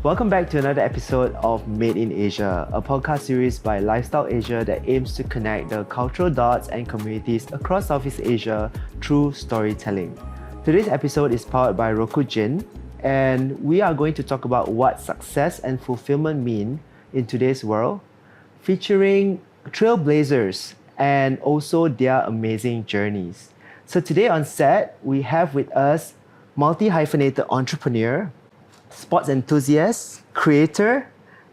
Welcome back to another episode of Made in Asia, a podcast series by Lifestyle Asia that aims to connect the cultural dots and communities across Southeast Asia through storytelling. Today's episode is powered by Roku Gin, and we are going to talk about what success and fulfillment mean in today's world, featuring trailblazers and also their amazing journeys. So today on set, we have with us multi-hyphenated entrepreneur, sports enthusiast, creator,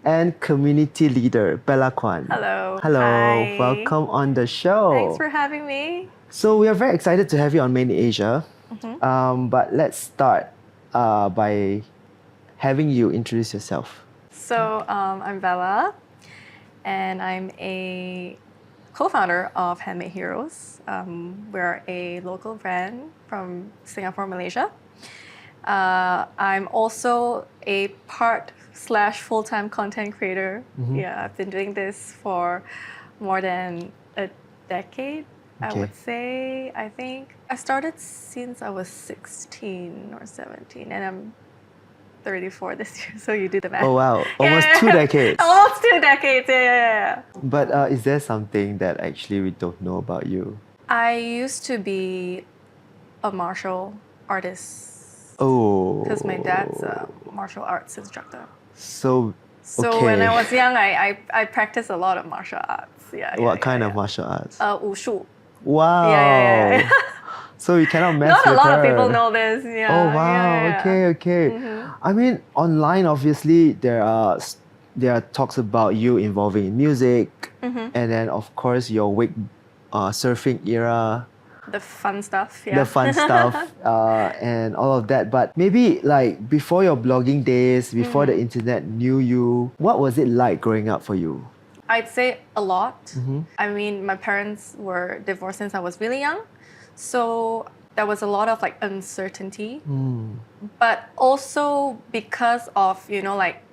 and community leader, Bella Kuan. Hello. Hello. Hi. Welcome on the show. Thanks for having me. So we are very excited to have you on Made in Asia. But let's start by having you introduce yourself. So I'm Bella, and I'm a co-founder of Handmade Heroes. We're a local brand from Singapore, Malaysia. I'm also a part/full-time content creator. Yeah, I've been doing this for more than a decade, I would say. I think I started since I was 16 or 17, and I'm 34 this year, so you do the math. Oh wow, almost 2 decades. Almost 2 decades, yeah. But is there something that actually we don't know about you? I used to be a martial artist. Oh. Because my dad's a martial arts instructor. So when I was young, I practiced a lot of martial arts. What kind of martial arts? Wushu. Wow. Yeah. So you cannot mess Not with a lot her. of people know this. Yeah. Oh wow. Okay. I mean, online obviously there are talks about you involving in music, and then of course your wake surfing era. The fun stuff. Yeah. The fun stuff and all of that. But maybe like before your blogging days, before the internet knew you, what was it like growing up for you? I'd say a lot. I mean, my parents were divorced since I was really young. So there was a lot of like uncertainty. But also because of, like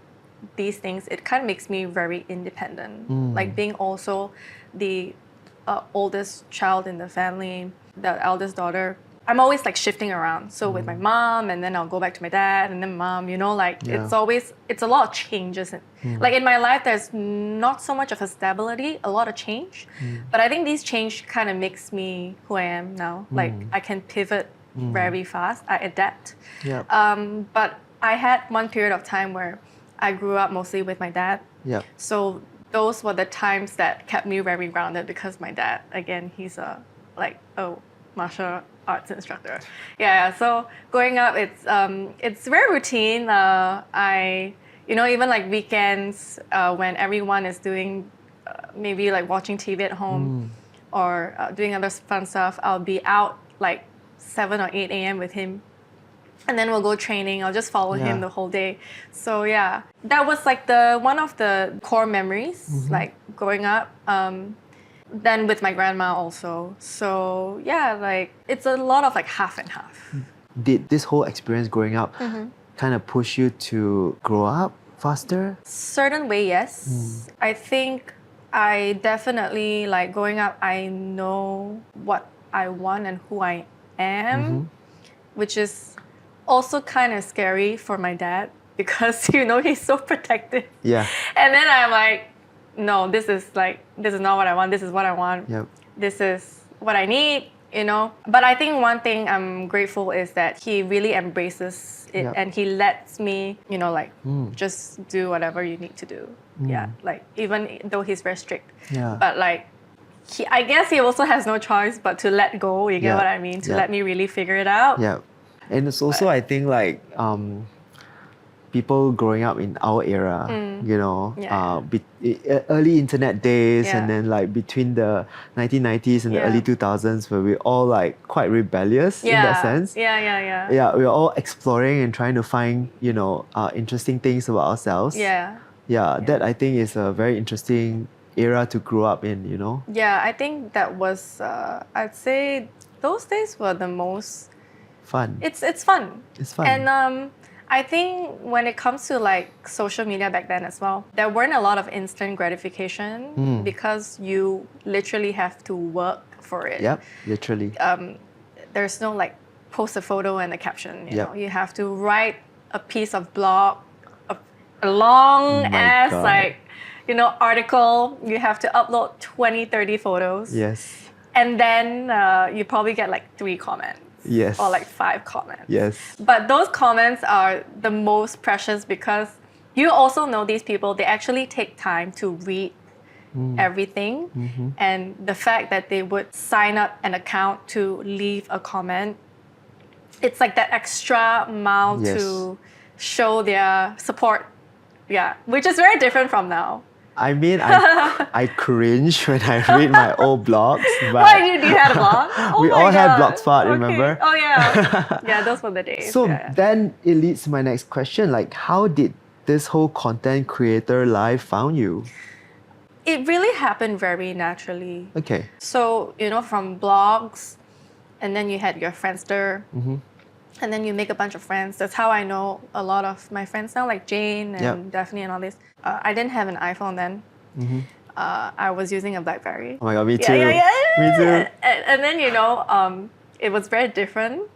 these things, it kind of makes me very independent. Like being also the oldest child in the family, the eldest daughter, I'm always like shifting around. So with my mom, and then I'll go back to my dad, and then mom, it's a lot of changes. Like in my life, there's not so much of a stability, a lot of change. But I think these change kind of makes me who I am now. Like I can pivot very fast, I adapt. But I had one period of time where I grew up mostly with my dad. So those were the times that kept me very grounded, because my dad, again, he's a martial arts instructor. So growing up, it's very routine. I even like weekends when everyone is doing maybe like watching TV at home or doing other fun stuff, I'll be out like 7 or 8 a.m. with him. And then we'll go training. I'll just follow him the whole day. So that was like one of the core memories, like growing up. Then with my grandma also. So like it's a lot of like half and half. Did this whole experience growing up kind of push you to grow up faster? Certain way, yes. I think I definitely, like growing up, I know what I want and who I am, which is also kind of scary for my dad, because he's so protective. And then I'm like, no, this is not what I want. This is what I want. This is what I need, But I think one thing I'm grateful is that he really embraces it, and he lets me, just do whatever you need to do. Like even though he's very strict. But like, I guess he also has no choice but to let go, you get what I mean? To let me really figure it out. And it's also, I think, like people growing up in our era, early internet days, and then like between the 1990s and the early 2000s, where we're all like quite rebellious in that sense. We're all exploring and trying to find, interesting things about ourselves. That I think is a very interesting era to grow up in, I think that was, I'd say those days were the most fun. It's fun. It's fun. And I think when it comes to like social media back then as well, there weren't a lot of instant gratification because you literally have to work for it. Literally. There's no like post a photo and a caption. You know, you have to write a piece of blog, a long My ass God. article. You have to upload 20, 30 photos. Yes. And then you probably get like 3 comments. Yes. Or like 5 comments. Yes. But those comments are the most precious because you also know these people, they actually take time to read everything. And the fact that they would sign up an account to leave a comment, it's like that extra mile Yes. to show their support. Yeah, which is very different from now. I mean, I cringe when I read my old blogs. But Why you had a blog? Oh we my all had God. Blogspot, Okay. remember? Oh yeah. Yeah, those were the days. So yeah. then it leads to my next question. Like, how did this whole content creator life found you? It really happened very naturally. Okay. So, from blogs, and then you had your Friendster, and then you make a bunch of friends. That's how I know a lot of my friends now, like Jane and Daphne and all this. I didn't have an iPhone then. I was using a BlackBerry. Oh my God, me too. Yeah. Me too. And then, it was very different.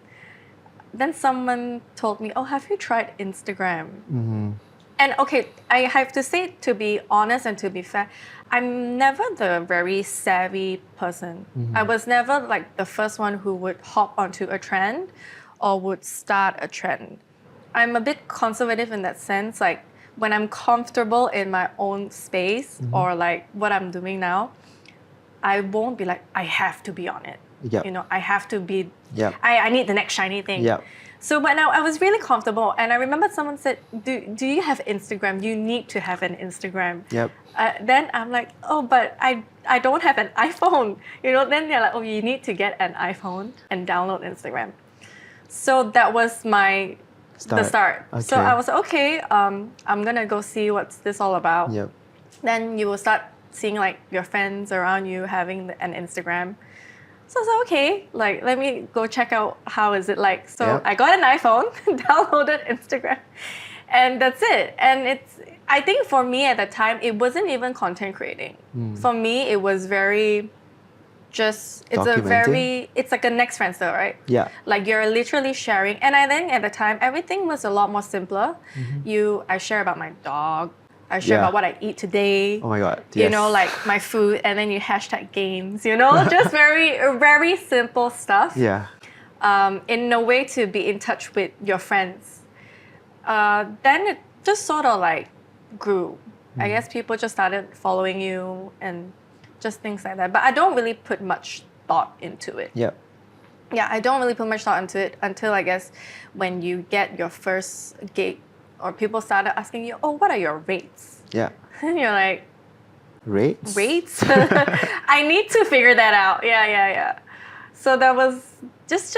Then someone told me, oh, have you tried Instagram? And okay, I have to say, to be honest and to be fair, I'm never the very savvy person. I was never like the first one who would hop onto a trend or would start a trend. I'm a bit conservative in that sense. Like when I'm comfortable in my own space or like what I'm doing now, I won't be like, I have to be on it. Yep. I have to be, Yep. I need the next shiny thing. Yep. So when I was really comfortable, and I remember someone said, do you have Instagram? You need to have an Instagram. Yep. Then I'm like, oh, but I don't have an iPhone. Then they're like, oh, you need to get an iPhone and download Instagram. So that was the start. Okay. So I was like, okay, I'm gonna go see what's this all about. Yep. Then you will start seeing like your friends around you having an Instagram. So I was like, okay, like let me go check out how is it like. So I got an iPhone, downloaded Instagram, and that's it. And I think for me at the time, it wasn't even content creating. For me, it was very it's like a next Friendster, right? Yeah. Like you're literally sharing. And I think at the time, everything was a lot more simpler. I share about my dog. I share about what I eat today. Oh my God. Yes. Like my food, and then you hashtag games, just very, very simple stuff. Yeah. In a way to be in touch with your friends. Then it just sort of like grew. I guess people just started following you and just things like that. But I don't really put much thought into it. Yep. Yeah, I don't really put much thought into it until I guess when you get your first gig, or people started asking you, oh, what are your rates? Yeah. And you're like, Rates? I need to figure that out. Yeah. So that was just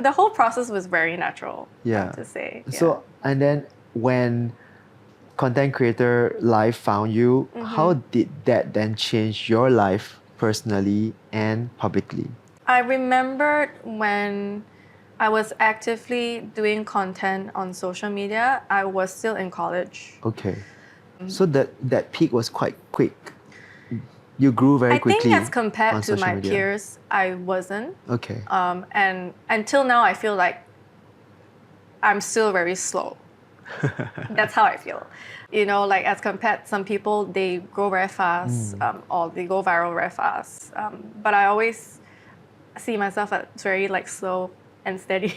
the whole process was very natural, I have to say. Yeah. So, and then when content creator life found you, how did that then change your life personally and publicly? I remembered when I was actively doing content on social media, I was still in college. Okay. So that peak was quite quick. You grew very quickly. I think as compared to my media. peers, I wasn't. Okay. And until now, I feel like I'm still very slow. That's how I feel. Like as compared, some people, they grow very fast or they go viral very fast. But I always see myself as very like slow and steady.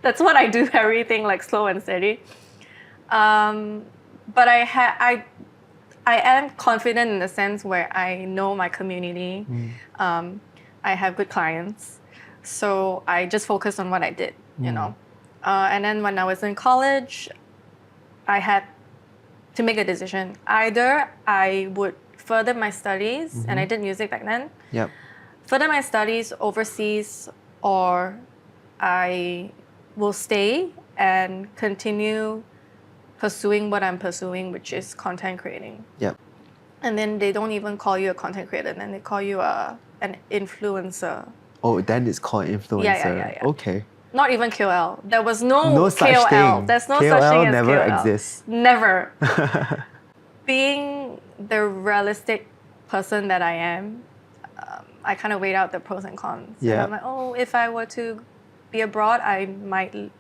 That's what I do, everything like slow and steady. But I am confident in the sense where I know my community. I have good clients. So I just focused on what I did, And then when I was in college, I had to make a decision. Either I would further my studies, and I did music back then. Yep. Further my studies overseas, or I will stay and continue pursuing what I'm pursuing, which is content creating. Yep. And then they don't even call you a content creator, then they call you an influencer. Oh, then it's called influencer. Yeah. Okay. Not even KOL. There was no such KOL. thing. There's no KOL such thing as never KOL. exists. Never. Being the realistic person that I am, I kind of weighed out the pros and cons. Yeah. And I'm like, oh, if I were to be abroad, I might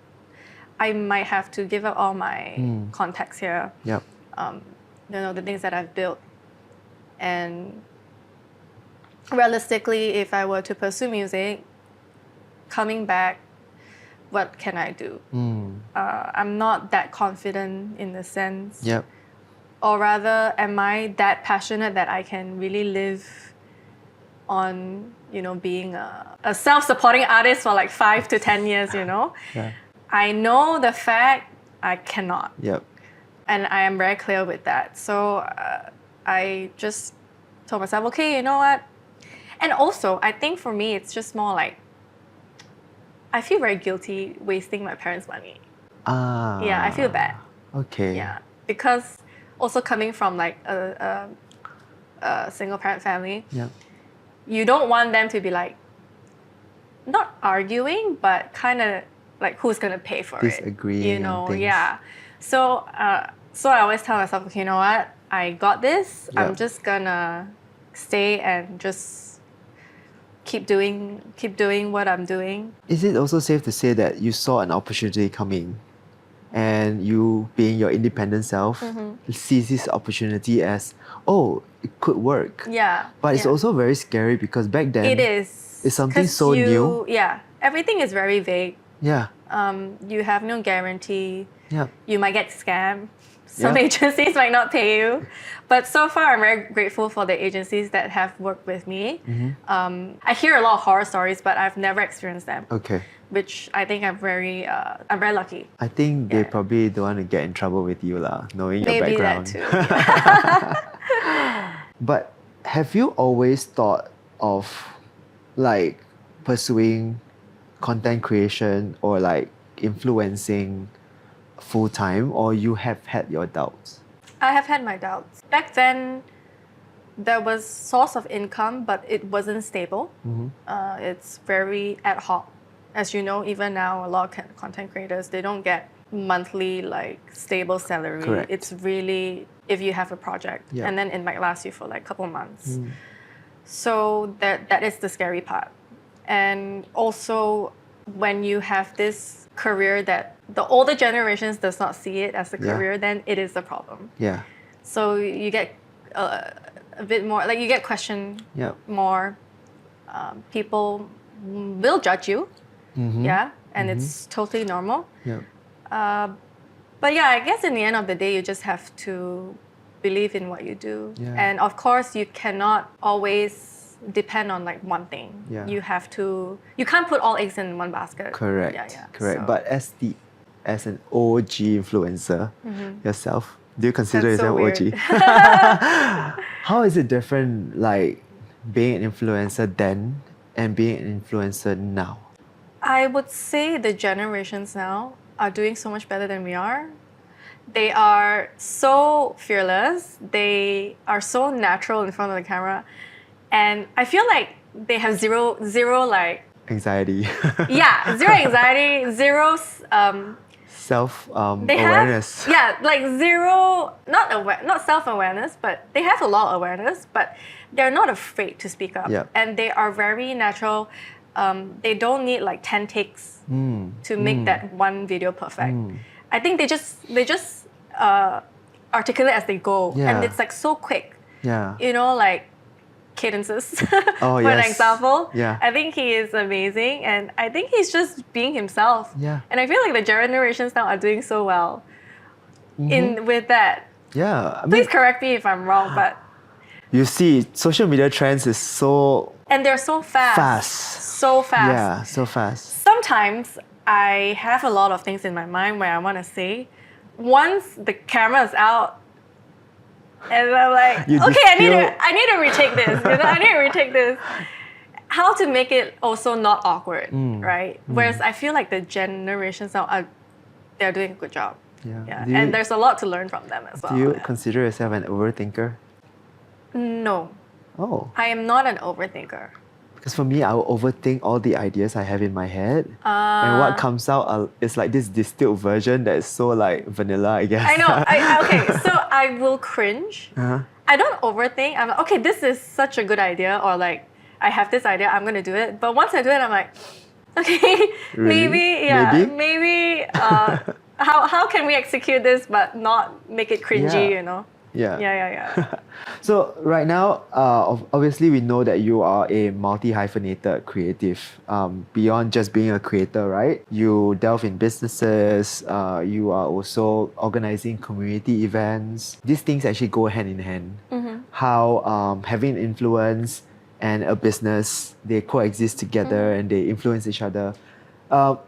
have to give up all my contacts here. Yep. the things that I've built. And realistically, if I were to pursue music, coming back, what can I do? I'm not that confident in the sense. Yep. Or rather, am I that passionate that I can really live on, being a self-supporting artist for like 5 to 10 years, Yeah. I know the fact I cannot. Yep. And I am very clear with that. So I just told myself, okay, you know what? And also, I think for me, it's just more like, I feel very guilty wasting my parents' money. Yeah, I feel bad. Okay. Yeah, because also coming from like a single parent family, Yep. you don't want them to be like, not arguing, but kind of like who's gonna pay for it? Disagreeing on things. Yeah. So I always tell myself, okay, you know what? I got this. Yep. I'm just gonna stay and just keep doing what I'm doing. Is it also safe to say that you saw an opportunity coming and you, being your independent self, sees this opportunity as, oh, it could work? Yeah. But it's yeah. also very scary because back then It is. it's something 'Cause so new. Yeah. Everything is very vague. Yeah. You have no guarantee. Yeah. You might get scammed. Some Yeah. agencies might not pay you. But so far, I'm very grateful for the agencies that have worked with me. I hear a lot of horror stories, but I've never experienced them, Okay. which I think I'm very lucky. I think they Yeah. probably don't want to get in trouble with you, knowing your Maybe background. that too. But have you always thought of like pursuing content creation or like influencing full time, or you have had your doubts? I have had my doubts. Back then, there was source of income, but it wasn't stable. It's very ad hoc. As you know, even now, a lot of content creators, they don't get monthly like stable salary. Correct. It's really if you have a project, Yeah. and then it might last you for like a couple months. So that is the scary part. And also, when you have this career that the older generations does not see it as a Yeah. career, then it is a problem. Yeah. So you get a bit more, like you get questioned Yeah. more. People will judge you, yeah, and it's totally normal. Yeah. But yeah, I guess in the end of the day, you just have to believe in what you do. Yeah. And of course, you cannot always depend on like one thing. Yeah. You can't put all eggs in one basket. Correct. Yeah. Correct. So But as an OG influencer yourself, do you consider That's so yourself weird. OG? How is it different, like being an influencer then and being an influencer now? I would say the generations now are doing so much better than we are. They are so fearless. They are so natural in front of the camera. And I feel like they have zero like, Anxiety. zero anxiety, zero, Self they awareness. have, like zero, not self-awareness, but they have a lot of awareness, but they're not afraid to speak up. Yeah. And they are very natural. They don't need like 10 takes to make that one video perfect. I think they just articulate as they go. Yeah. And it's like so quick. Yeah. Like cadences, Oh, for an yes. example. Yeah. I think he is amazing, and I think he's just being himself. Yeah. And I feel like the generations now are doing so well with that. Yeah. I mean, Please correct me if I'm wrong, but you see, social media trends is so and they're so fast. fast. So fast. Yeah, so fast. Sometimes I have a lot of things in my mind where I want to say. Once the camera is out, and I'm like, You okay, I distill- need to retake this. I need to retake this. How to make it also not awkward, right? Whereas I feel like the generations now they're doing a good job. Yeah. And there's a lot to learn from them as well. Do you Yeah. consider yourself an overthinker? No, Oh, I am not an overthinker. because for me, I will overthink all the ideas I have in my head, and what comes out is like this distilled version that is so like vanilla, I guess. I know. Okay, so I will cringe. Uh-huh. I don't overthink. I'm like, okay, this is such a good idea, or like, I have this idea, I'm gonna do it. But once I do it, I'm like, okay, Really? maybe how can we execute this but not make it cringy, Yeah. you know? Yeah. Yeah. So right now, obviously we know that you are a multi-hyphenated creative. Beyond just being a creator, right? You delve in businesses. You are also organizing community events. These things actually go hand in hand. How having influence and a business, they coexist together and they influence each other.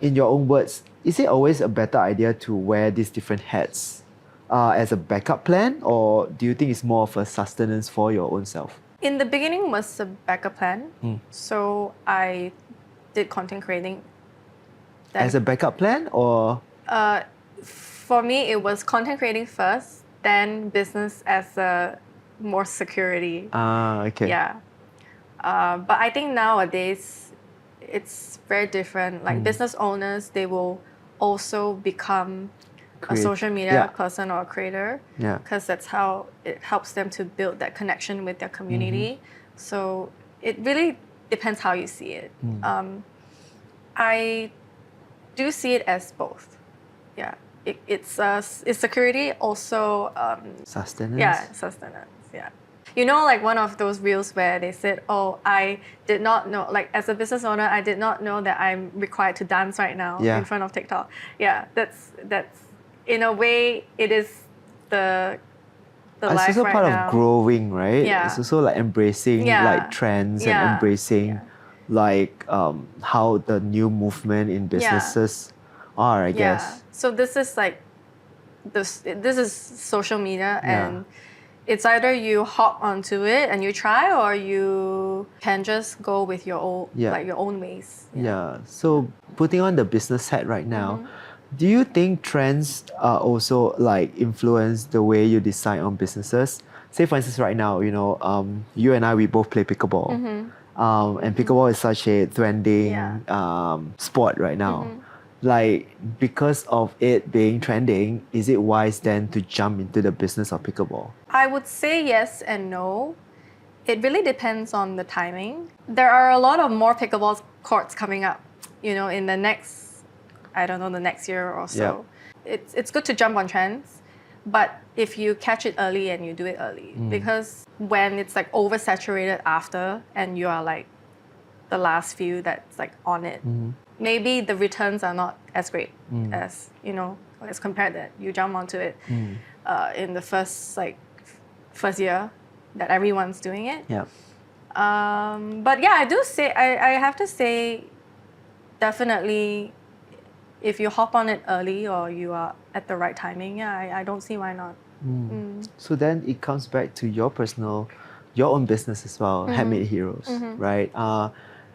In your own words, is it always a better idea to wear these different hats as a backup plan, or do you think it's more of a sustenance for your own self? In the beginning was a backup plan. So I did content creating. Then, As a backup plan, or for me, it was content creating first, then business as a more security. okay. Yeah. But I think nowadays it's very different. Like business owners, they will also become a social media person or a creator. Yeah. Because that's how it helps them to build that connection with their community. So it really depends how you see it. I do see it as both. Yeah. It's security, also Sustenance. yeah, sustenance. Yeah. You know, like one of those reels where they said, "Oh, I did not know. Like as a business owner, I did not know that I'm required to dance right now in front of TikTok." Yeah, that's in a way it is the It's life also right part now. of growing, right? Yeah. It's also like embracing like trends and embracing like how the new movement in businesses are, I guess. So this is like this is social media, and it's either you hop onto it and you try, or you can just go with your own like your own ways. Yeah. So putting on the business hat right now, do you think trends also like influence the way you decide on businesses? Say for instance, right now, you know, you and I, we both play pickleball, and pickleball is such a trending sport right now. Like, because of it being trending, is it wise then to jump into the business of pickleball? I would say yes and no. It really depends on the timing. There are a lot of more pickleball courts coming up, you know, in the next, I don't know, the next year or so. It's good to jump on trends, but if you catch it early and you do it early, because when it's like oversaturated after and you are like the last few that's like on it, maybe the returns are not as great as, you know, as compared that you jump onto it in the first year that everyone's doing it. Yeah. But yeah, I have to say, definitely, if you hop on it early or you are at the right timing, I don't see why not. So then it comes back to your own business as well, Handmade Heroes, right?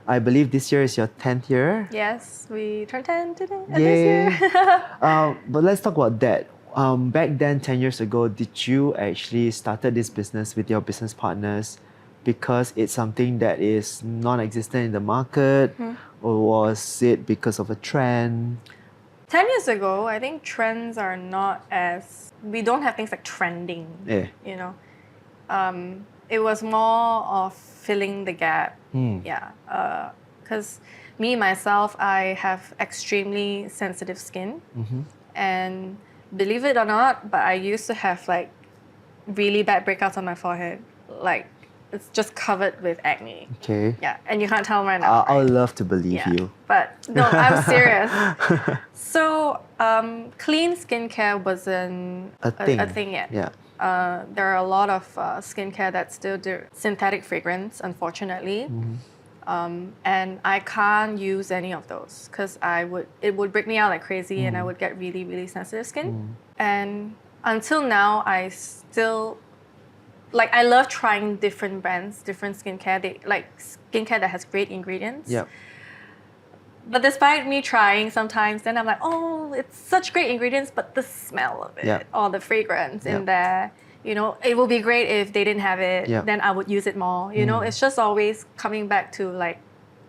I believe this year is your 10th year. Yes, we turned 10 today, this year. But let's talk about that. Back then, 10 years ago, did you actually started this business with your business partners because it's something that is non-existent in the market, or was it because of a trend? 10 years ago, I think trends are not as... We don't have things like trending, you know. It was more of filling the gap. Because me, myself, I have extremely sensitive skin. And believe it or not, but I used to have like really bad breakouts on my forehead. Like, it's just covered with acne. Okay. Yeah, and you can't tell right now. I would love to believe you. But no, I'm serious. So, clean skincare wasn't a thing yet. Yeah. There are a lot of skincare that still do synthetic fragrance, unfortunately. And I can't use any of those because it would break me out like crazy and I would get really, really sensitive skin. And until now, I still... Like, I love trying different brands, different skincare. Skincare that has great ingredients. Yeah. But despite me trying sometimes, then I'm like, oh, it's such great ingredients, but the smell of it or the fragrance in there, you know, it would be great if they didn't have it. Then I would use it more. You know, it's just always coming back to like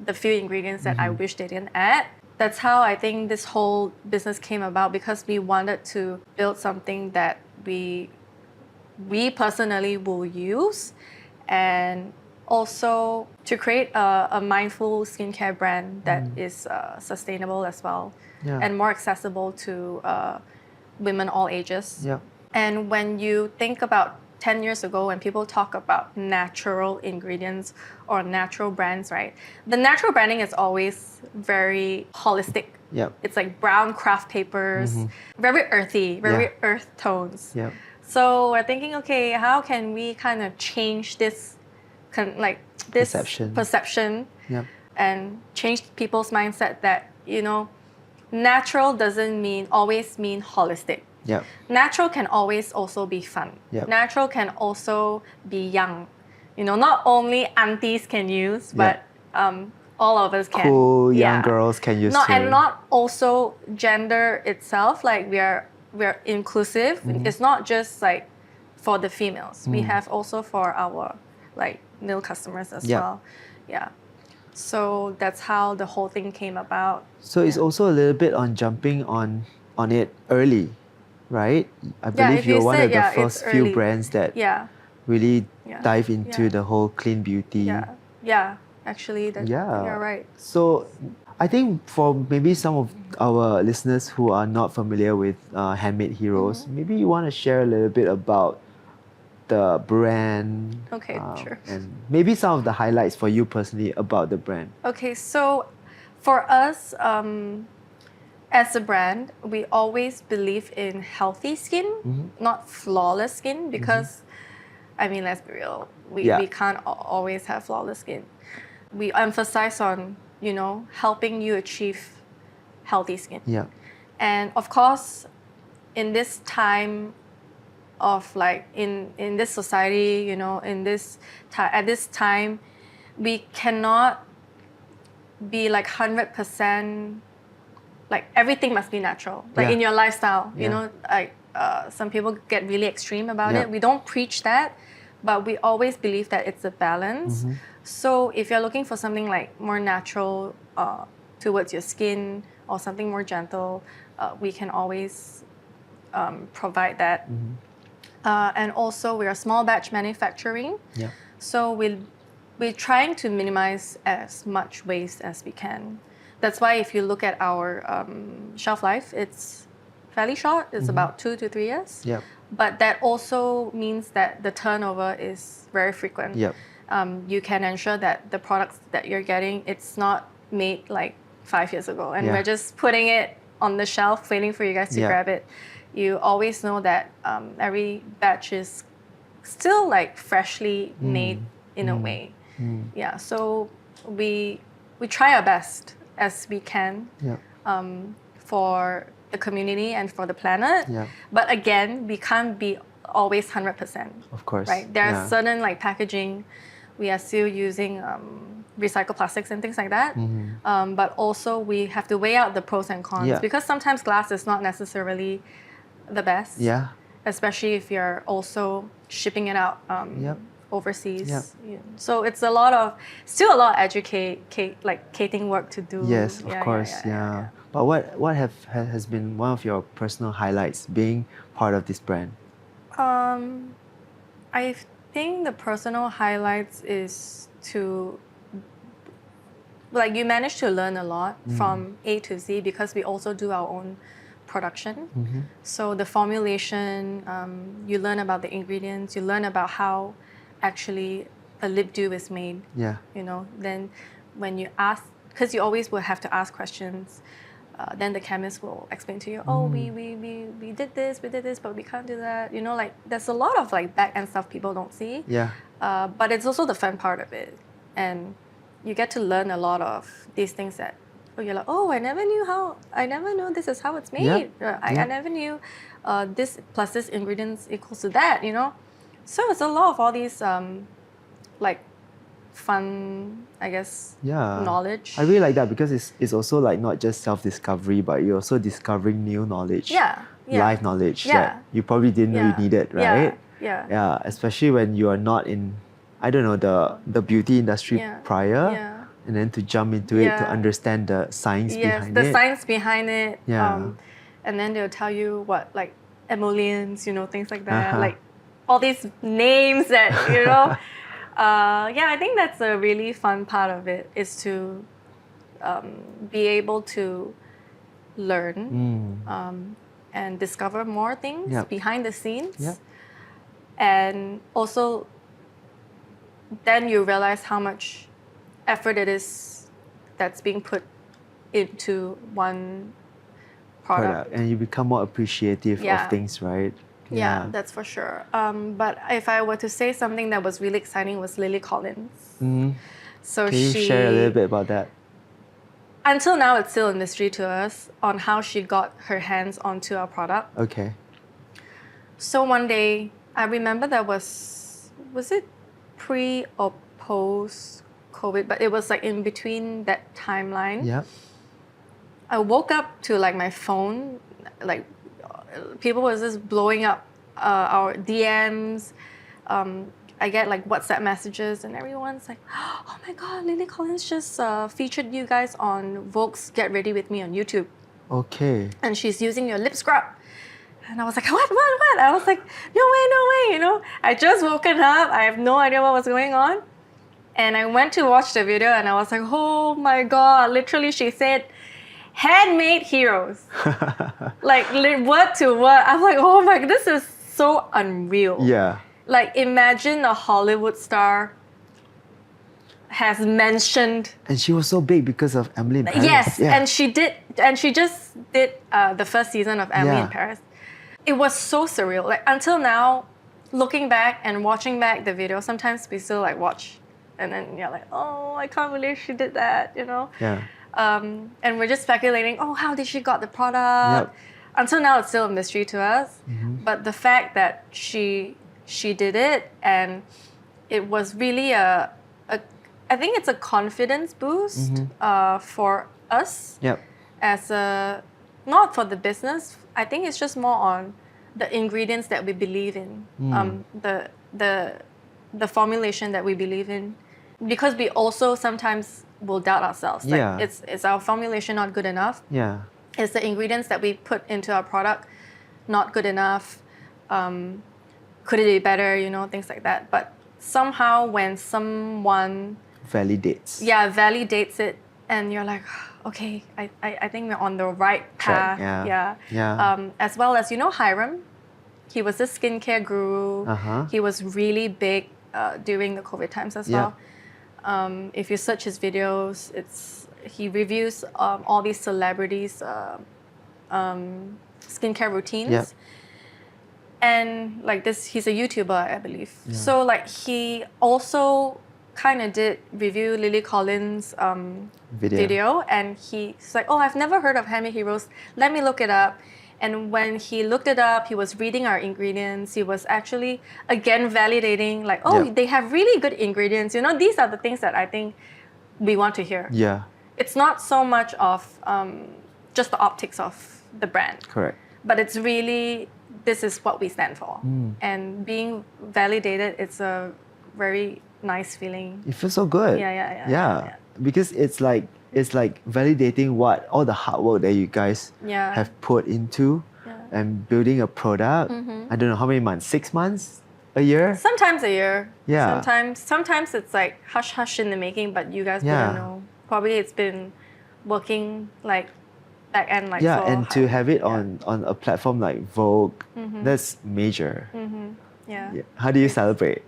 the few ingredients that I wish they didn't add. That's how I think this whole business came about, because we wanted to build something that we personally will use, and also to create a mindful skincare brand that is sustainable as well, and more accessible to women all ages. Yeah. And when you think about 10 years ago, when people talk about natural ingredients or natural brands, right? The natural branding is always very holistic. Yep. It's like brown craft papers, very earthy, very earth tones. Yep. So we're thinking, okay, how can we kind of change this, this perception Yep. and change people's mindset that, natural doesn't always mean holistic. Yep. Natural can always also be fun. Yep. Natural can also be young. Not only aunties can use, but all of us can. Cool young girls can use too. And not also gender itself. Like we're inclusive. It's not just like for the females. We have also for our like male customers as well. Yeah. So that's how the whole thing came about. So it's also a little bit on jumping on it early, right? I believe you're one of the first few brands that really dive into the whole clean beauty. Yeah. Actually, you're right. So I think for maybe some of our listeners who are not familiar with Handmade Heroes, maybe you want to share a little bit about the brand. Okay, sure. And maybe some of the highlights for you personally about the brand. Okay, so for us, as a brand, we always believe in healthy skin, not flawless skin, because, I mean, let's be real, we can't always have flawless skin. We emphasize on, helping you achieve healthy skin. Yeah. And of course, in this time of like, in this society, at this time, we cannot be like 100%, like everything must be natural. Like in your lifestyle, some people get really extreme about it. We don't preach that, but we always believe that it's a balance. So if you're looking for something like more natural towards your skin or something more gentle, we can always provide that. And also we're small batch manufacturing. So we're trying to minimize as much waste as we can. That's why if you look at our shelf life, it's fairly short. It's about 2 to 3 years. But that also means that the turnover is very frequent. You can ensure that the products that you're getting, it's not made like 5 years ago. And we're just putting it on the shelf, waiting for you guys to grab it. You always know that every batch is still like freshly made in a way. So we try our best as we can for the community and for the planet. But again, we can't be always 100%. Of course. Right? There are certain like packaging, we are still using recycled plastics and things like that. But also we have to weigh out the pros and cons because sometimes glass is not necessarily the best. Especially if you're also shipping it out overseas. So it's still a lot of educating work to do. Yes, of course. But what has been one of your personal highlights being part of this brand? I think the personal highlights is to you manage to learn a lot from A to Z because we also do our own production. So the formulation, you learn about the ingredients, you learn about how actually a lip dew is made. Then when you ask, because you always will have to ask questions, then the chemist will explain to you, we did this, but we can't do that. There's a lot of back end stuff people don't see. But it's also the fun part of it. And you get to learn a lot of these things that you're like, I never knew this is how it's made. I never knew this plus this ingredients equals to that, So it's a lot of all these fun, I guess, knowledge. I really like that because it's also not just self-discovery, but you're also discovering new knowledge. Life knowledge that you probably didn't know you needed, right? Yeah, especially when you are not in, I don't know, the beauty industry prior. And then to jump into it to understand the science behind it. The science behind it. And then they'll tell you what, emollients, things like that. All these names that, I think that's a really fun part of it is to be able to learn and discover more things Yep. behind the scenes. Yep. And also, then you realize how much effort it is that's being put into one product. And you become more appreciative Yeah. of things, right? Yeah, that's for sure. But if I were to say something that was really exciting was Lily Collins. So Can you share a little bit about that? Until now, it's still a mystery to us on how she got her hands onto our product. Okay. So one day, I remember that was it pre or post COVID, but it was like in between that timeline. Yeah. I woke up to like my phone, like people was just blowing up our DMs. I get like WhatsApp messages and everyone's like, oh my God, Lily Collins just featured you guys on Vogue's Get Ready With Me on YouTube. Okay. And she's using your lip scrub. And I was like, what? I was like, no way, you know. I just woken up. I have no idea what was going on. And I went to watch the video and I was like, oh my God. Literally, she said, Handmade Heroes. Like, word to word. I'm like, oh my God, this is so unreal. Yeah. Like, imagine a Hollywood star has mentioned. And she was so big because of Emily in Paris. Yes, Yeah. and she just did the first season of Emily in Paris. It was so surreal. Like until now, looking back and watching back the video, sometimes we still like watch, and then you're like, oh, I can't believe she did that, you know. Yeah. And we're just speculating, oh, how did she got the product? Yep. Until now, it's still a mystery to us. But the fact that she did it, and it was really I think it's a confidence boost for us. Yep. As a, not for the business. I think it's just more on the ingredients that we believe in, the formulation that we believe in, because we also sometimes will doubt ourselves. Like, is our formulation not good enough? Yeah. Is the ingredients that we put into our product not good enough? Could it be better? You know, things like that. But somehow when someone validates it, and you're like, okay, I think we're on the right path. As well as, you know, Hiram, he was a skincare guru. He was really big during the COVID times as well. If you search his videos, he reviews all these celebrities' skincare routines. And like this, he's a YouTuber, I believe. So like he also kind of did review Lily Collins' video, and he's like, oh, I've never heard of Handmade Heroes. Let me look it up. And when he looked it up, he was reading our ingredients. He was actually, again, validating, like, oh, they have really good ingredients. You know, these are the things that I think we want to hear. Yeah. It's not so much of just the optics of the brand. Correct. But it's really, this is what we stand for. And being validated, it's a very nice feeling. It feels so good. Yeah. Because it's like validating what all the hard work that you guys have put into and building a product. I don't know how many months, 6 months, a year? Sometimes a year. Yeah. Sometimes it's like hush in the making, but you guys wouldn't know. Probably it's been working like back end like and to have it on a platform like Vogue, that's major. Yeah. How do you celebrate?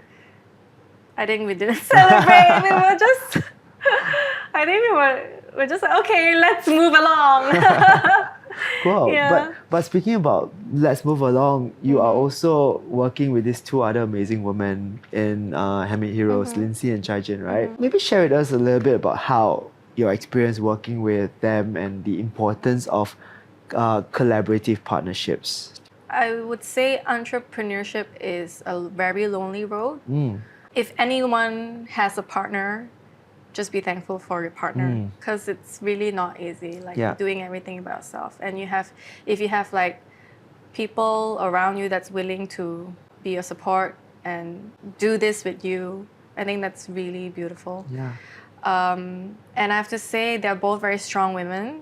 I think we didn't celebrate. We were just, I think we're just like, okay, let's move along. Cool. But speaking about let's move along, you are also working with these two other amazing women in Handmade Heroes, Lindsay and Chai-Jin, right? Maybe share with us a little bit about how your experience working with them and the importance of collaborative partnerships. I would say entrepreneurship is a very lonely road. If anyone has a partner, just be thankful for your partner, because it's really not easy, like doing everything by yourself. And if you have like people around you that's willing to be your support and do this with you, I think that's really beautiful. And I have to say they're both very strong women.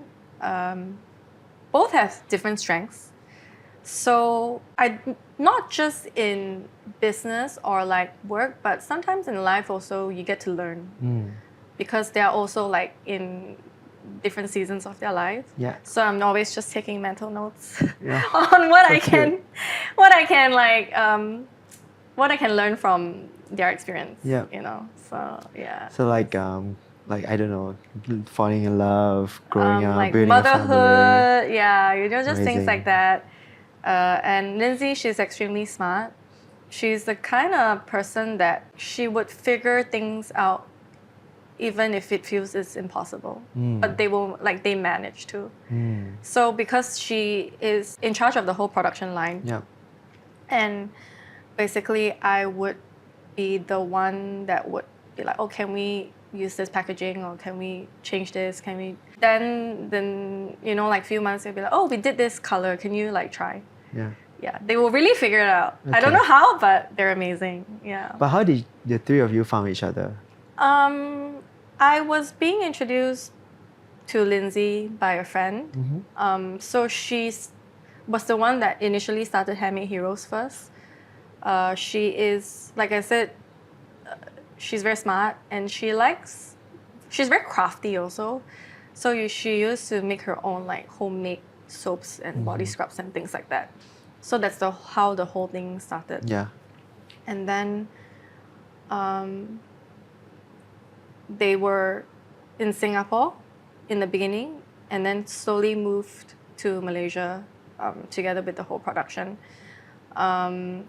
Both have different strengths. So not just in business or like work, but sometimes in life also you get to learn. Because they're also like in different seasons of their life. Yeah. So I'm always just taking mental notes Yeah. on what I So can, cute. what I can like, what I can learn from their experience. Yeah. You know. So yeah. So like I don't know, falling in love, growing up, like building a family. motherhood, yeah, you know, just things Amazing. like that. And Lindsay, she's extremely smart. She's the kind of person that she would figure things out even if it feels it's impossible. But they manage to. So because she is in charge of the whole production line, Yeah. and basically I would be the one that would be like, oh, can we use this packaging, or can we change this? Can we then you know, like few months they'll be like, oh, we did this color, can you like try? Yeah. Yeah, they will really figure it out. I don't Okay. know how, but they're amazing. Yeah. But how did the three of you found each other? I was being introduced to Lindsay by a friend. So was the one that initially started Handmade Heroes first. She is, like I said, she's very smart, and she's very crafty also. So she used to make her own like homemade soaps and body scrubs and things like that. So that's how the whole thing started. Yeah. And then they were in Singapore in the beginning, and then slowly moved to Malaysia together with the whole production. And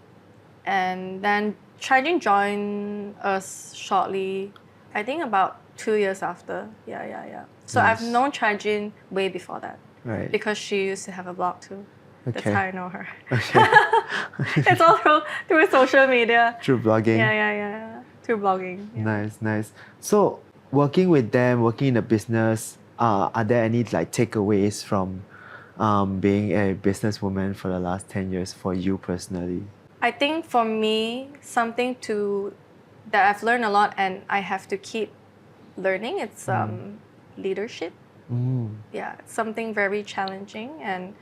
then Chai-Jin joined us shortly, I think about 2 years after. Yeah. So Nice. I've known Chai-Jin way before that. Right. Because she used to have a blog too. That's Okay. how I know her. Okay. It's all through social media. Through blogging. Yeah. Through blogging. Yeah. Nice. So working with them, working in a business, are there any like takeaways from being a businesswoman for the last 10 years for you personally? I think for me, something that I've learned a lot and I have to keep learning, it's leadership. Yeah, it's something very challenging, and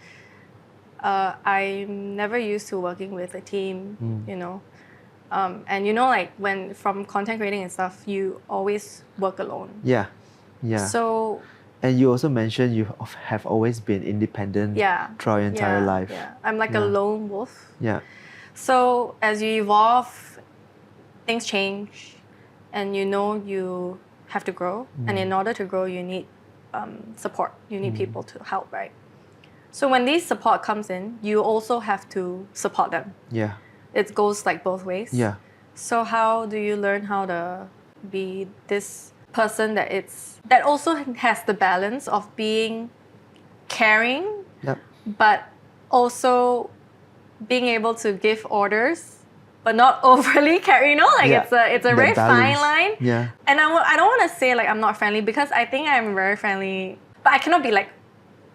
I'm never used to working with a team, you know. And you know, like when from content creating and stuff, you always work alone. Yeah. So And you also mentioned you have always been independent throughout your entire life. Yeah, I'm like a lone wolf. Yeah. So as you evolve, things change, and you know you have to grow. And in order to grow, you need support. You need people to help, right? So when this support comes in, you also have to support them. Yeah. It goes like both ways. Yeah. So how do you learn how to be this person that also has the balance of being caring, Yep. but also being able to give orders, but not overly caring. You know, like it's a That very fine balance. line. Yeah. And I don't want to say like I'm not friendly, because I think I'm very friendly, but I cannot be like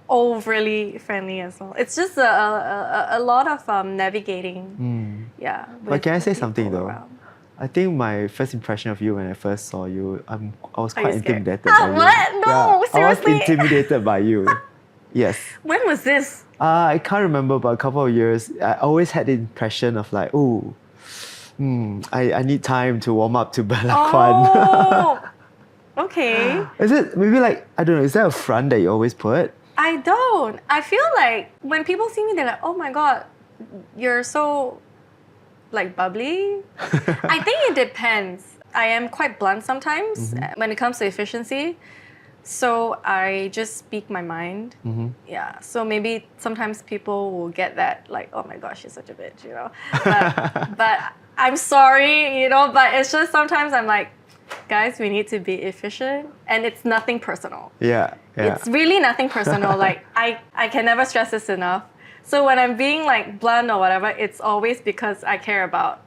overly friendly as well. It's just a lot of navigating. Yeah. But can I with say the something people though? around. I think my first impression of you when I first saw you, I was Are quite you scared? intimidated by you. What? No, seriously? I was intimidated by you. Yes. When was this? I can't remember, but a couple of years, I always had the impression of like, I need time to warm up to Bella Kuan. Oh, okay. Is it maybe like, I don't know, is there a front that you always put? I don't. I feel like when people see me, they're like, oh my God, you're so like bubbly. I think it depends. I am quite blunt sometimes when it comes to efficiency. So I just speak my mind. Yeah. So maybe sometimes people will get that like, oh my gosh, she's such a bitch, you know. But I'm sorry, you know. But it's just sometimes I'm like, guys, we need to be efficient, and it's nothing personal. Yeah. It's really nothing personal. Like I can never stress this enough. So when I'm being like blunt or whatever, it's always because I care about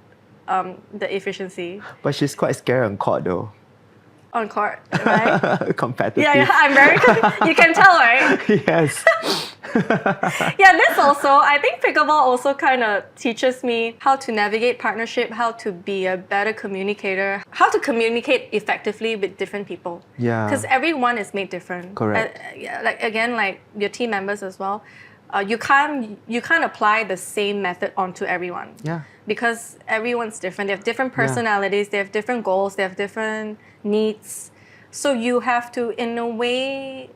the efficiency. But she's quite scary on court though. On court, right? Competitive. Yeah, I'm very. You can tell, right? Yes. Yeah, this also, I think pickleball also kind of teaches me how to navigate partnership, how to be a better communicator, how to communicate effectively with different people. Yeah. Because everyone is made different. Correct. Yeah, like again, like your team members as well. You can't apply the same method onto everyone. Yeah. Because everyone's different. They have different personalities. They have different goals. They have different needs. So you have to, in a way,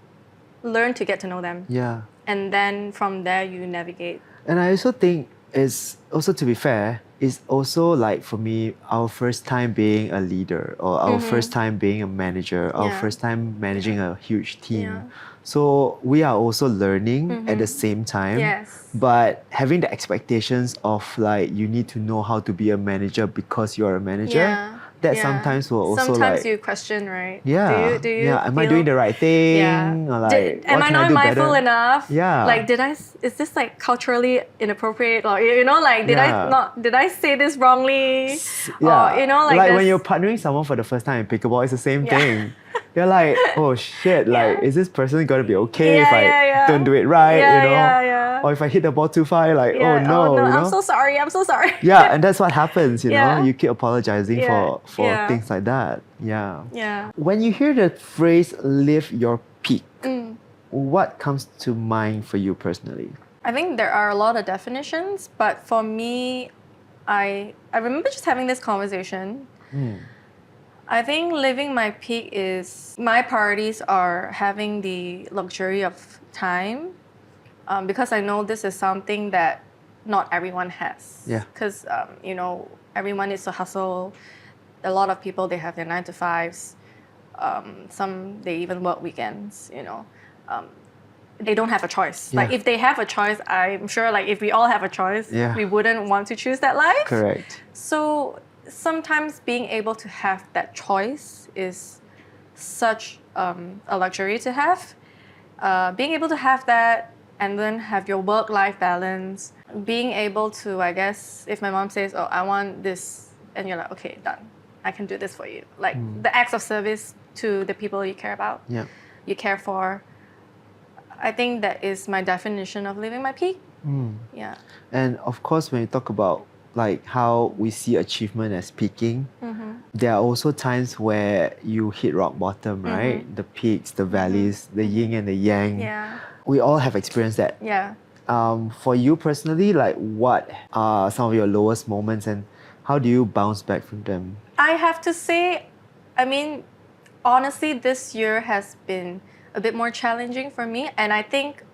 learn to get to know them. Yeah. And then from there, you navigate. And I also think it's also, to be fair, it's also like for me, our first time being a leader or our first time being a manager, our Yeah. first time managing a huge team. Yeah. So we are also learning at the same time. Yes. But having the expectations of like you need to know how to be a manager because you're a manager, Yeah. that Yeah. sometimes will also sometimes like you question, right? yeah, Do you yeah. Am I feel- doing the right thing? Yeah. Or like, Am what I can not do mindful better? enough? Yeah. Like, is this like culturally inappropriate? Or, you know, like, did Yeah. I say this wrongly? Yeah, Or, you know, like when this- you're partnering someone for the first time in pickleball, it's the same Yeah. thing. You're like, oh shit, like, Yeah. is this person gonna be okay if Yeah, I yeah, yeah. don't do it right, Yeah, you know? yeah, yeah. Or if I hit the ball too far, like, Yeah. oh no, you know? I'm so sorry. I'm so sorry. Yeah, and that's what happens, you Yeah. know? You keep apologizing Yeah, for yeah. things like that. Yeah. Yeah. When you hear the phrase live your peak, Mm. what comes to mind for you personally? I think there are a lot of definitions, but for me, I remember just having this conversation. I think living my peak is my priorities are having the luxury of time, because I know this is something that not everyone has. Yeah. Because you know, everyone needs to hustle. A lot of people, they have their 9 to 5s. Some they even work weekends. You know. They don't have a choice. Yeah. Like if they have a choice, I'm sure like if we all have a choice, Yeah. we wouldn't want to choose that life. Correct. So sometimes being able to have that choice is such a luxury to have. Being able to have that and then have your work-life balance, being able to, I guess, if my mom says, oh, I want this, and you're like, okay, done. I can do this for you. Like the acts of service to the people you care about, Yeah. you care for. I think that is my definition of living my peak. Yeah. And of course, when you talk about like how we see achievement as peaking, there are also times where you hit rock bottom, right? The peaks, the valleys, the yin and the yang. Yeah. We all have experienced that. Yeah. For you personally, like what are some of your lowest moments and how do you bounce back from them? I have to say, I mean, honestly, this year has been a bit more challenging for me. And I think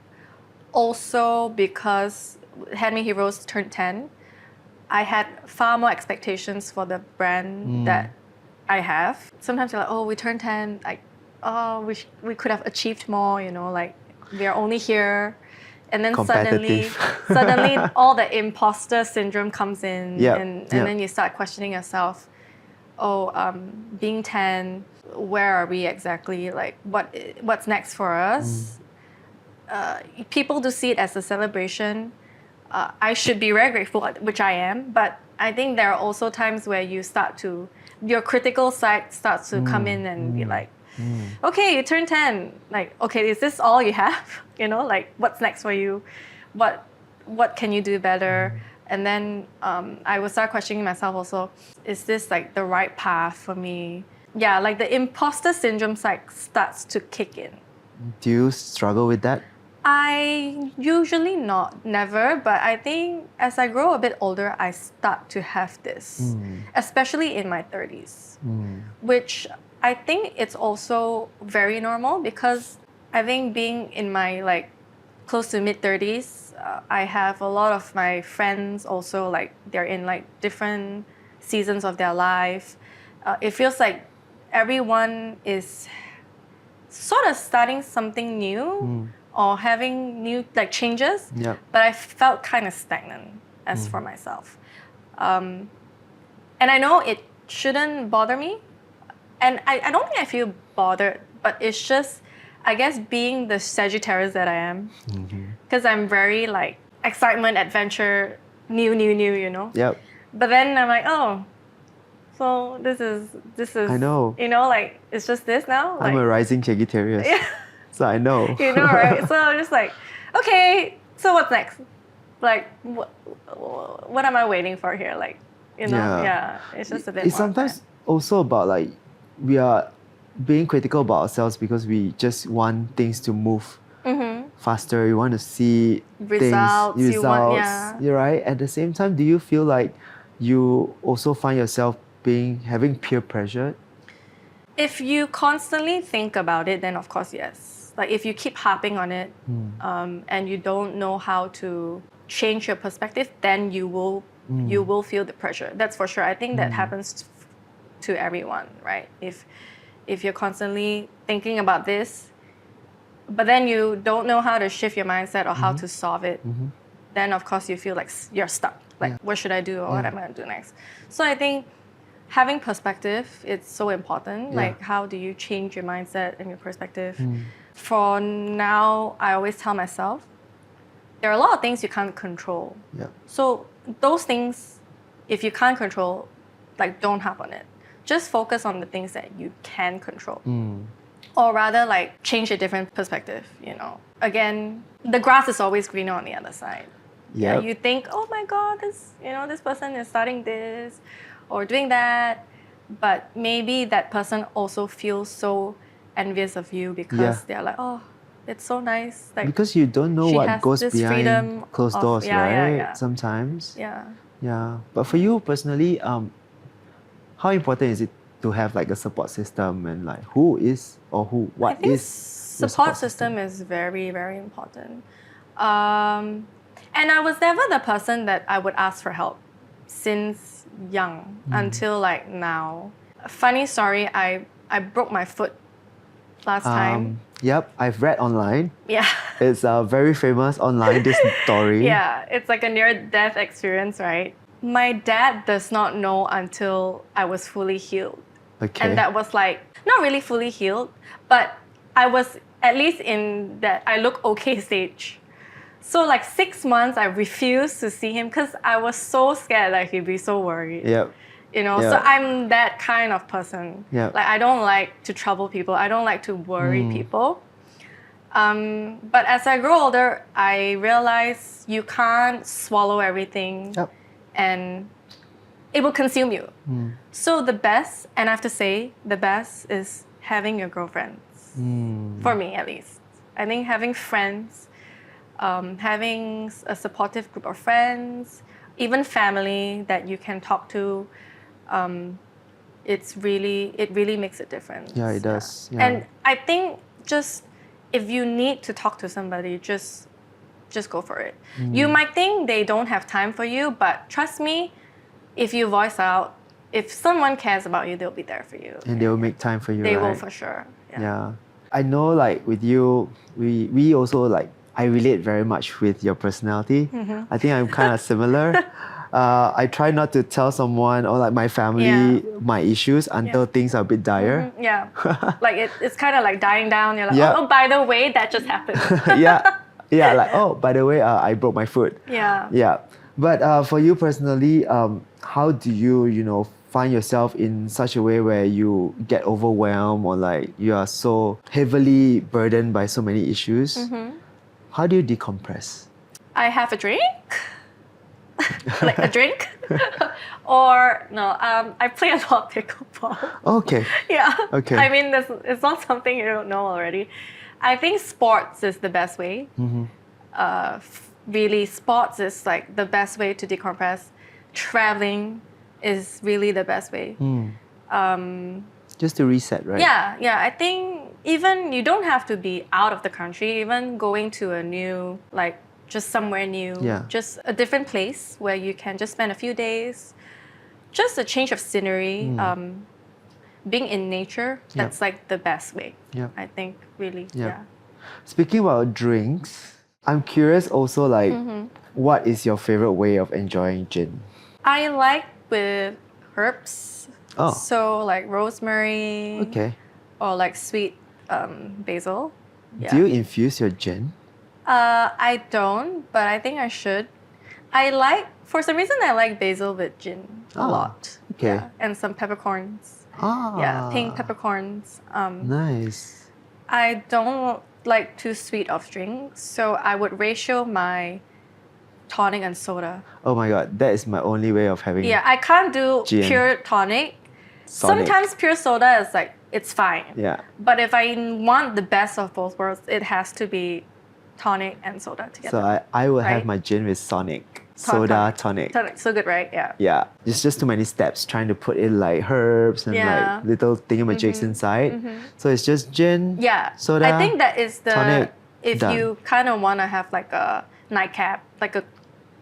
also because Handmade Heroes turned 10, I had far more expectations for the brand that I have. Sometimes you're like, oh, we turned 10, like, oh, we could have achieved more, you know, like we are only here. And then Competitive. suddenly all the imposter syndrome comes in, Yep, and yep. then you start questioning yourself. Oh, being 10, where are we exactly? Like, what's next for us? People do see it as a celebration. I should be very grateful, which I am. But I think there are also times where your critical side starts to come in and be like, okay, you turned 10. Like, okay, is this all you have? You know, like, what's next for you? What can you do better? And then I would start questioning myself also, is this like the right path for me? Yeah, like the imposter syndrome side starts to kick in. Do you struggle with that? I usually never, but I think as I grow a bit older, I start to have this, especially in my 30s, which I think it's also very normal because I think being in my like close to mid 30s, I have a lot of my friends also like they're in like different seasons of their life. It feels like everyone is sort of starting something new or having new like changes, Yeah. but I felt kind of stagnant as for myself. And I know it shouldn't bother me. And I don't think I feel bothered, but it's just, I guess, being the Sagittarius that I am. Because I'm very like excitement, adventure, new, you know? Yep. But then I'm like, oh, so this is I know. you know, like it's just this now? Like, I'm a rising Sagittarius. Yeah. So I know. You know, right? So I'm just like, okay, so what's next? Like, what am I waiting for here? Like, you know, yeah, it's just a bit It's more of sometimes that. also about like we are being critical about ourselves because we just want things to move faster. You want to see Results, things, you want- yeah. You're right. At the same time, do you feel like you also find yourself having peer pressure? If you constantly think about it, then of course, yes. like if you keep harping on it, and you don't know how to change your perspective, then you will feel the pressure. That's for sure. I think that happens to everyone, right? If you're constantly thinking about this, but then you don't know how to shift your mindset or how to solve it, then of course you feel like you're stuck. Like, what should I do, or what am I going to do next? So I think having perspective, it's so important. Like, how do you change your mindset and your perspective? For now, I always tell myself, there are a lot of things you can't control. So those things, if you can't control, like, don't harp on it. Just focus on the things that you can control. Or rather, like, change a different perspective, you know. Again, the grass is always greener on the other side. Yeah, you think, oh my God, this person is starting this or doing that, but maybe that person also feels so envious of you because they're like, oh, it's so nice. Like, because you don't know what goes behind closed doors, right? Sometimes. Yeah. But for you personally, how important is it to have like a support system, and like what is support system is very, very important. And I was never the person that I would ask for help since young until like now. Funny story, I broke my foot last time. Yep, I've read online. Yeah. It's very famous online, this story. Yeah, it's like a near-death experience, right? My dad does not know until I was fully healed. Okay. And that was like, not really fully healed, but I was at least in that I look okay stage. So like 6 months, I refused to see him because I was so scared that he'd be so worried. Yep. You know, so I'm that kind of person. Like, I don't like to trouble people. I don't like to worry people. But as I grow older, I realize you can't swallow everything and it will consume you. So the best, and I have to say, the best is having your girlfriends. For me, at least. I think having friends, having a supportive group of friends, even family that you can talk to, it really makes a difference. Yeah, it does. Yeah. And I think just if you need to talk to somebody, just go for it. You might think they don't have time for you, but trust me, if you voice out, if someone cares about you, they'll be there for you. And they will make time for you, They right? will for sure. Yeah. I know, like, with you, we also, like, I relate very much with your personality. I think I'm kind of similar. I try not to tell someone or like my family my issues until things are a bit dire. Like it's kind of like dying down. You're like, oh, by the way, that just happened. Like, oh, by the way, I broke my foot. Yeah. But for you personally, how do you find yourself in such a way where you get overwhelmed or like you are so heavily burdened by so many issues? How do you decompress? I have a drink. Like a drink. Or no, I play a lot of pickleball. Okay. Okay. I mean, it's not something you don't know already. I think sports is the best way. Really, sports is like the best way to decompress. Traveling is really the best way. Just to reset, right? Yeah. I think even you don't have to be out of the country. Even going to a new, like, just somewhere new, just a different place where you can just spend a few days, just a change of scenery, being in nature, that's like the best way, I think, really. Speaking about drinks, I'm curious also, like, what is your favorite way of enjoying gin? I like with herbs. So like rosemary. Or like sweet basil. Do you infuse your gin? I don't, but I think I should. For some reason, I like basil with gin a lot. And some peppercorns. Pink peppercorns. Nice. I don't like too sweet of drinks, so I would ratio my tonic and soda. Oh my God, that is my only way of having I can't do gin. Pure tonic. Sometimes pure soda is like, it's fine. But if I want the best of both worlds, it has to be tonic and soda together. So I will have my gin with Sonic. soda tonic. So good, right? Yeah. Yeah, it's just too many steps trying to put in like herbs and Yeah. like little thingamajigs inside. So it's just gin, Yeah. soda, I think that is the tonic, if done. you kind of want to have like a nightcap, like a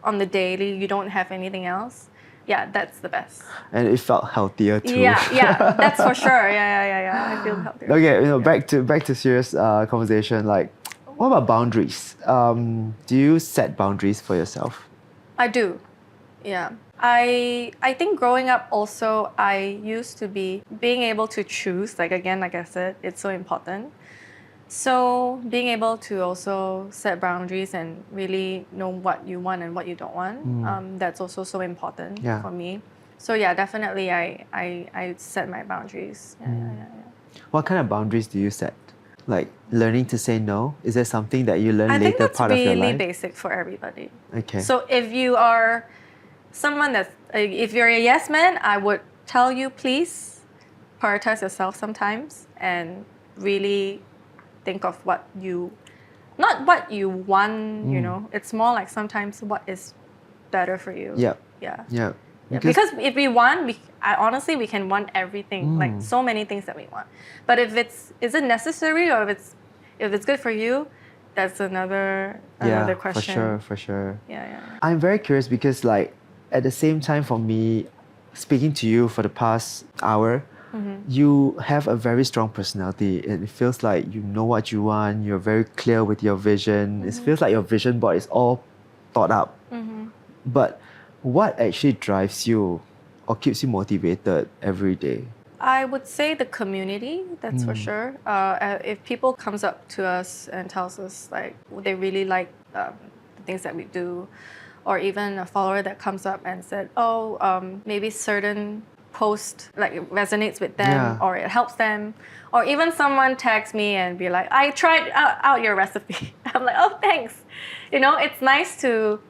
on the daily, you don't have anything else. Yeah, that's the best. And it felt healthier too. Yeah, that's for sure. Yeah. I feel healthier. Okay, back to serious conversation. Like, what about boundaries? Do you set boundaries for yourself? I do. Yeah. I think growing up also I used to be being able to choose, like again, like I said, it's so important. So being able to also set boundaries and really know what you want and what you don't want, that's also so important for me. So yeah, definitely I set my boundaries. Yeah. What kind of boundaries do you set? Like learning to say no? Is there something that you learn I think later that's part of your really life? basic for everybody. Okay. So if you are someone if you're a yes man, I would tell you please prioritize yourself sometimes and really think of not what you want, you know. It's more like sometimes what is better for you. Yeah. Yeah. Because if we want, honestly, we can want everything, like so many things that we want. But is it necessary or if it's good for you, that's another question. For sure. Yeah. I'm very curious because like at the same time for me, speaking to you for the past hour, you have a very strong personality. It feels like you know what you want. You're very clear with your vision. It feels like your vision board is all thought up. But what actually drives you or keeps you motivated every day? I would say the community, that's for sure. If people comes up to us and tells us like they really like the things that we do, or even a follower that comes up and said, maybe certain post like it resonates with them or it helps them, or even someone tags me and be like, I tried out your recipe. I'm like, oh, thanks. You know, it's nice to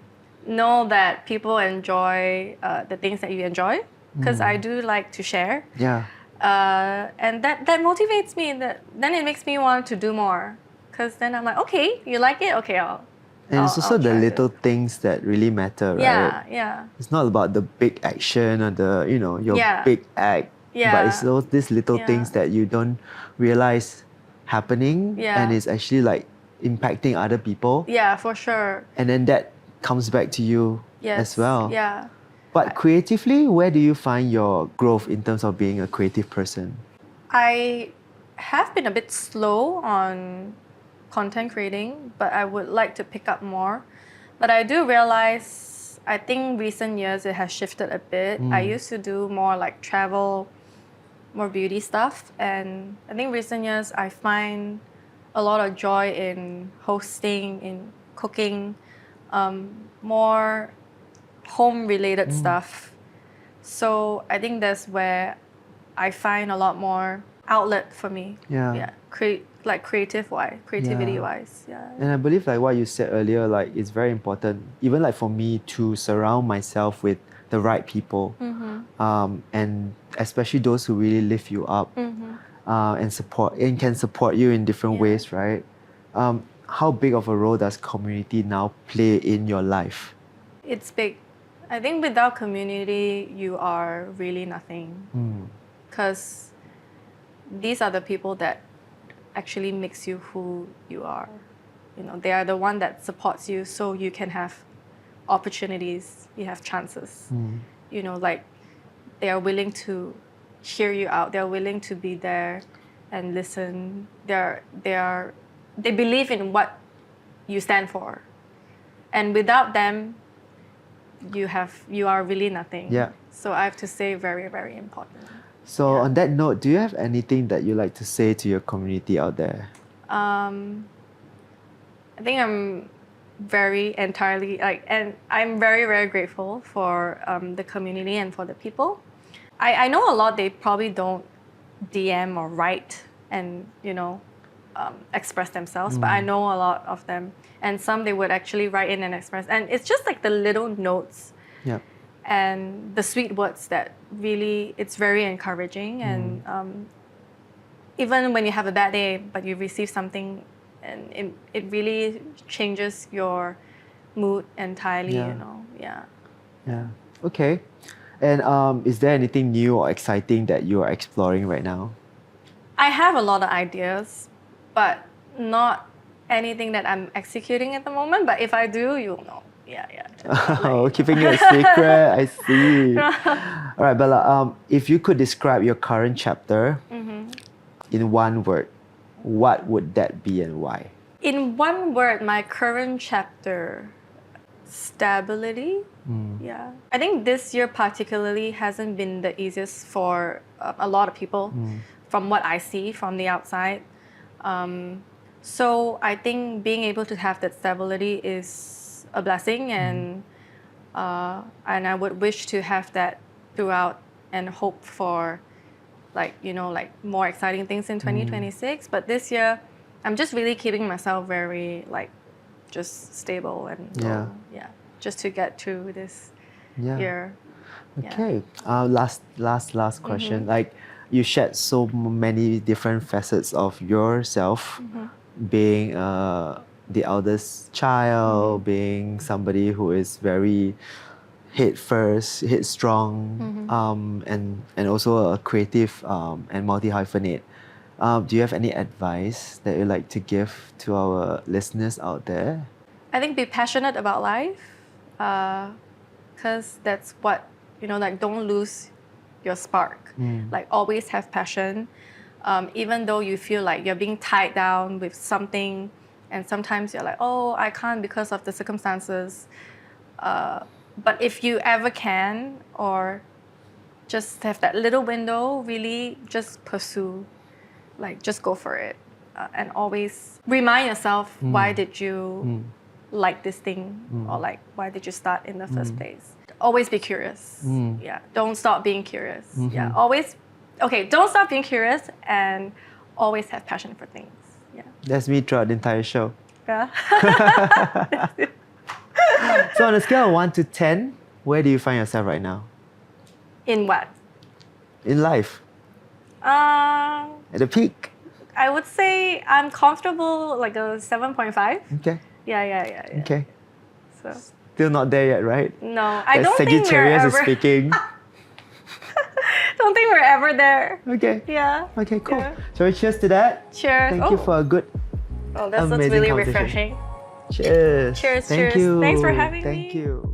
know that people enjoy the things that you enjoy, because I do like to share. Yeah. And that motivates me. Then it makes me want to do more, because then I'm like, okay, you like it? Okay, And it's also I'll the try little it. things that really matter, right? Yeah. It's not about the big action or the, your big act. Yeah. But it's these little things that you don't realize happening and it's actually like impacting other people. Yeah, for sure. And then that comes back to you as well. Yeah. But creatively, where do you find your growth in terms of being a creative person? I have been a bit slow on content creating, but I would like to pick up more. But I do realize, I think recent years it has shifted a bit. I used to do more like travel, more beauty stuff. And I think recent years I find a lot of joy in hosting, in cooking, more home-related stuff. So I think that's where I find a lot more outlet for me. Yeah. Creativity-wise. Yeah. And I believe like what you said earlier, like it's very important, even like for me to surround myself with the right people, and especially those who really lift you up, and can support you in different ways, right? How big of a role does community now play in your life? It's big. I think without community, you are really nothing. Because these are the people that actually makes you who you are. You know, they are the one that supports you so you can have opportunities, you have chances. You know, like they are willing to hear you out. They're willing to be there and listen. They believe in what you stand for. And without them, you are really nothing. Yeah. So I have to say very, very important. So on that note, do you have anything that you like to say to your community out there? I think I'm and I'm very, very grateful for the community and for the people. I know a lot, they probably don't DM or write and, express themselves, but I know a lot of them. And some they would actually write in and express. And it's just like the little notes and the sweet words that really, it's very encouraging. And even when you have a bad day, but you receive something and it really changes your mood entirely, Yeah. you know. Yeah. Yeah. Okay. And is there anything new or exciting that you are exploring right now? I have a lot of ideas, but not anything that I'm executing at the moment. But if I do, you'll know. Yeah, yeah. Oh, keeping it a secret. I see. All right, Bella. If you could describe your current chapter in one word, what would that be and why? In one word, my current chapter, stability. Yeah. I think this year particularly hasn't been the easiest for a lot of people from what I see from the outside. So I think being able to have that stability is a blessing, and I would wish to have that throughout and hope for like more exciting things in 2026. But this year I'm just really keeping myself very like just stable and just to get through this year. Okay. Last question. Like, you shared so many different facets of yourself, being the eldest child, being somebody who is very headstrong, and also a creative and multi-hyphenate. Do you have any advice that you'd like to give to our listeners out there? I think be passionate about life, because that's what, like don't lose your spark. Like always have passion, even though you feel like you're being tied down with something, and sometimes you're like, oh, I can't because of the circumstances. But if you ever can, or just have that little window, really just pursue, like just go for it, and always remind yourself why did you like this thing, or like why did you start in the first place. Always be curious. Yeah, don't stop being curious. Yeah, don't stop being curious, and always have passion for things. Yeah, That's me throughout the entire show. yeah. So on a scale of 1 to 10, where do you find yourself right now? In what? In life? At At the peak? I would say I'm comfortable, like a 7.5. Okay. Yeah. Okay. So Still not there yet, right? no, I As don't think we're Sagittarius is ever. speaking. Don't think we're ever there. Okay. Yeah. Okay, cool. Yeah. Shall we cheers to that? Cheers. Thank you for a good, Oh, that's amazing really conversation. refreshing. Cheers. Cheers, Thank cheers. you. Thanks for having Thank me. you.